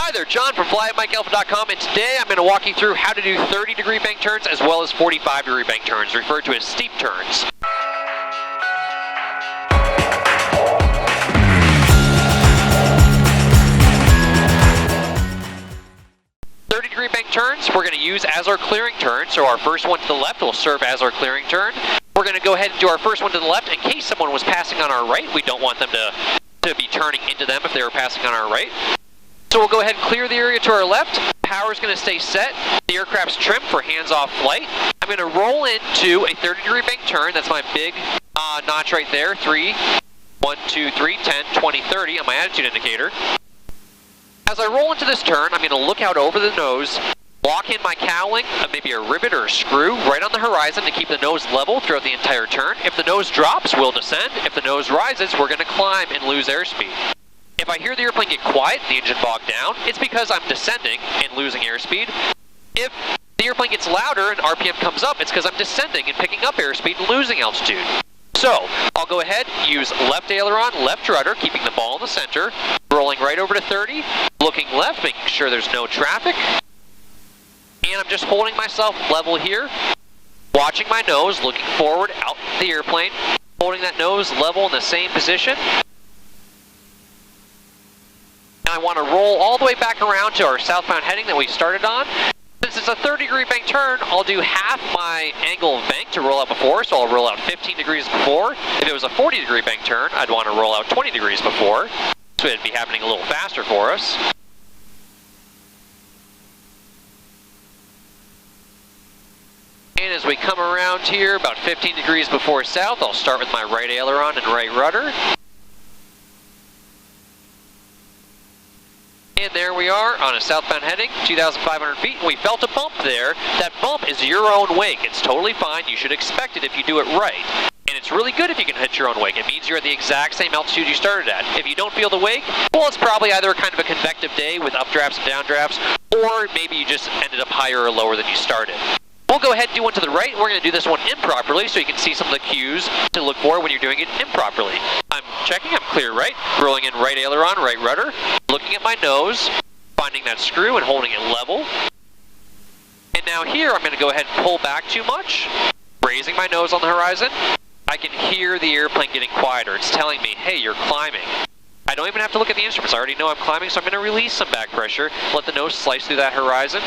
Hi there, John from flyatmikealpha.com, and today I'm going to walk you through how to do 30-degree bank turns as well as 45-degree bank turns, referred to as steep turns. Bank turns we're going to use as our clearing turn, so our first one to the left will serve as our clearing turn. We're going to go ahead and do our first one to the left in case someone was passing on our right. We don't want them to be turning into them if they were passing on our right. So we'll go ahead and clear the area to our left. Power is going to stay set. The aircraft's trimmed for hands-off flight. I'm going to roll into a 30-degree bank turn. That's my big notch right there. 3, 1, 2, 3, 10, 20, 30 on my attitude indicator. As I roll into this turn, I'm going to look out over the nose, lock in my cowling, maybe a rivet or a screw, right on the horizon to keep the nose level throughout the entire turn. If the nose drops, we'll descend. If the nose rises, we're going to climb and lose airspeed. If I hear the airplane get quiet, the engine bog down, it's because I'm descending and losing airspeed. If the airplane gets louder and RPM comes up, it's because I'm descending and picking up airspeed and losing altitude. So, I'll go ahead, use left aileron, left rudder, keeping the ball in the center, rolling right over to 30, looking left, making sure there's no traffic, and I'm just holding myself level here, watching my nose, looking forward out the airplane, holding that nose level in the same position. And I want to roll all the way back around to our southbound heading that we started on. Since it's a 30-degree bank turn, I'll do half my angle of bank to roll out before, so I'll roll out 15 degrees before. If it was a 40-degree bank turn, I'd want to roll out 20 degrees before, so it'd be happening a little faster for us. And as we come around here, about 15 degrees before south, I'll start with my right aileron and right rudder. And there we are on a southbound heading, 2,500 feet, and we felt a bump there. That bump is your own wake. It's totally fine. You should expect it if you do it right. And it's really good if you can hit your own wake. It means you're at the exact same altitude you started at. If you don't feel the wake, well, it's probably either kind of a convective day with updrafts and downdrafts, or maybe you just ended up higher or lower than you started. We'll go ahead and do one to the right. We're going to do this one improperly so you can see some of the cues to look for when you're doing it improperly. I'm checking, I'm clear right, rolling in right aileron, right rudder, looking at my nose, finding that screw and holding it level. And now here I'm going to go ahead and pull back too much, raising my nose on the horizon. I can hear the airplane getting quieter. It's telling me, hey, you're climbing. I don't even have to look at the instruments. I already know I'm climbing, so I'm going to release some back pressure, let the nose slice through that horizon.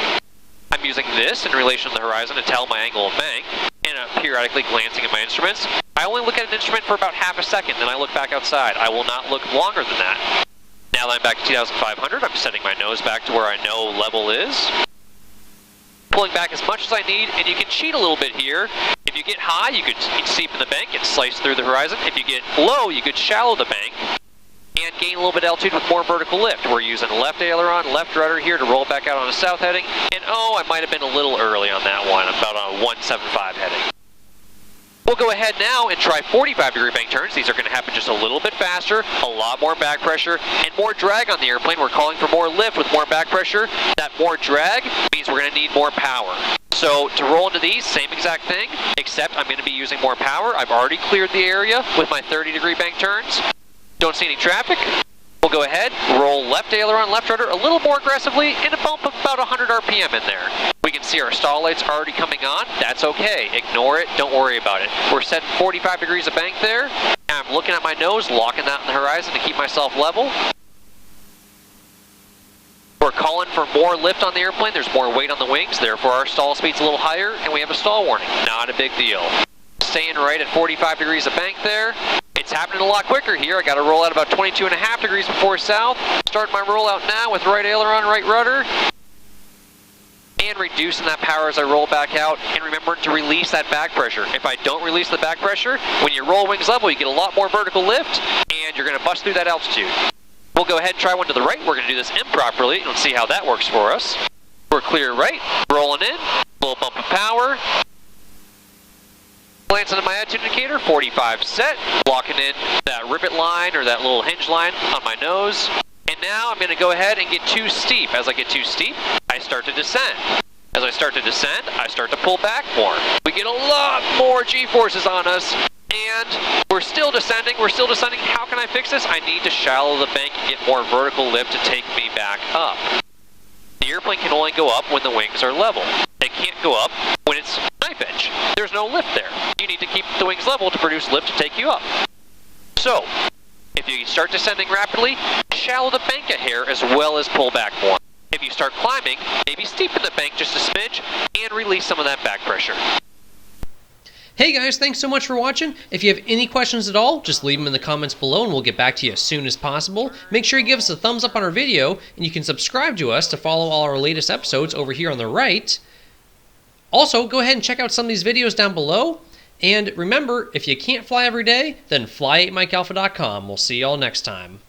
I'm using this in relation to the horizon to tell my angle of bank, and I'm periodically glancing at my instruments. I only look at an instrument for about half a second, then I look back outside. I will not look longer than that. Now that I'm back to 2,500, I'm setting my nose back to where I know level is. Pulling back as much as I need, and you can cheat a little bit here. If you get high, you could seep in the bank and slice through the horizon. If you get low, you could shallow the bank and gain a little bit of altitude with more vertical lift. We're using left aileron, left rudder here to roll back out on a south heading, and oh, I might have been a little early on that one, about on a 175 heading. We'll go ahead now and try 45-degree bank turns. These are going to happen just a little bit faster, a lot more back pressure, and more drag on the airplane. We're calling for more lift with more back pressure. That more drag means we're going to need more power. So to roll into these, same exact thing, except I'm going to be using more power. I've already cleared the area with my 30-degree bank turns. Don't see any traffic. We'll go ahead, roll left aileron, left rudder a little more aggressively, and a bump of about 100 RPM in there. We can see our stall lights already coming on. That's okay. Ignore it. Don't worry about it. We're setting 45 degrees of bank there. And I'm looking at my nose, locking that on the horizon to keep myself level. We're calling for more lift on the airplane. There's more weight on the wings. Therefore, our stall speed's a little higher, and we have a stall warning. Not a big deal. Staying right at 45 degrees of bank there. It's happening a lot quicker here. I got to roll out about 22.5 degrees before south. Start my rollout now with right aileron, right rudder. And reducing that power as I roll back out. And remember to release that back pressure. If I don't release the back pressure, when you roll wings level, you get a lot more vertical lift, and you're going to bust through that altitude. We'll go ahead and try one to the right. We're going to do this improperly, and let's see how that works for us. We're clear right, rolling in, little bump of power. Glancing at my attitude indicator, 45 set, locking in that rivet line or that little hinge line on my nose. And now I'm going to go ahead and get too steep. As I get too steep, I start to descend. As I start to descend, I start to pull back more. We get a lot more G-forces on us, and we're still descending. How can I fix this? I need to shallow the bank and get more vertical lift to take me back up. airplane can only go up when the wings are level. It can't go up when it's knife edge. There's no lift there. You need to keep the wings level to produce lift to take you up. So, if you start descending rapidly, shallow the bank a hair as well as pull back more. If you start climbing, maybe steepen the bank just a smidge and release some of that back pressure. Hey guys, thanks so much for watching. If you have any questions at all, just leave them in the comments below and we'll get back to you as soon as possible. Make sure you give us a thumbs up on our video, and you can subscribe to us to follow all our latest episodes over here on the right. Also, go ahead and check out some of these videos down below. And remember, if you can't fly every day, then fly8MikeAlpha.com. We'll see y'all next time.